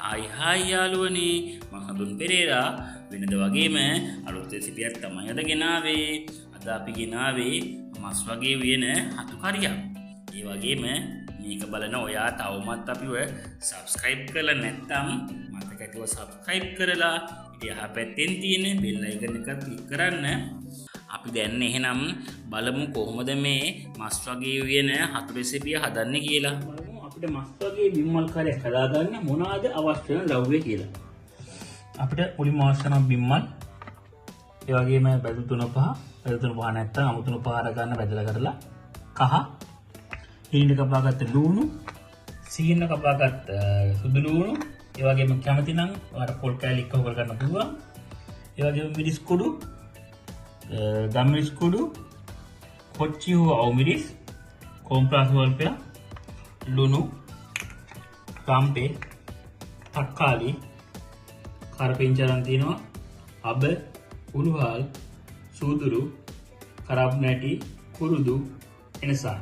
Hi යාළුවනේ මම හඳුන් පෙරේරා වෙනද වගේම අලුත් රෙසිපියක් තමයි අද ගෙනාවේ. අද අපි ගෙනාවේ මස් වගේ වෙන හතු කරියක්. ඒ වගේම මේක බලන ඔයා තවමත් අපිව subscribe කරලා නැත්නම් මතක ඇතිව subscribe කරලා එහා පැත්තෙන් තියෙන bell icon එක click කරන්න. අපි දැන් එහෙනම් බලමු කොහොමද මේ මස් වගේ වෙන හතු රෙසිපිය හදන්නේ කියලා. අපිට මස් වගේ බිම්මල් කාර්යයක් හදාගන්න මොනවාද අවශ්‍ය වෙන ද්‍රව්‍ය කියලා. අපිට මුලින්ම අවශ්‍ය වෙන බිම්මල්, ඒ වගේම බැදු 3-5 නැත්නම් අමු 3-5 අරගන්න බැදලා කරලා, කහ, හීන කපාගත්ත ලුණු, සීන කපාගත්ත සුදු ලුණු, ඒ වගේම කැමති නම් ඔයාලා පොල් කෑලි එක්ක හොගල ගන්න පුළුවන්. ඒ වගේම මිරිස් කුඩු, ගම්මිරිස් කුඩු, කොච්චි හෝ අවමිරිස්, කොම්ප්‍රස් වල්පය, ලුණු, රම්පේ, තක්කාලි, කරපිංචාරන් තියෙනවා, අබ, උළුහල්, සූදුරු, කරාබ් නැටි, කුරුදු, එනසා.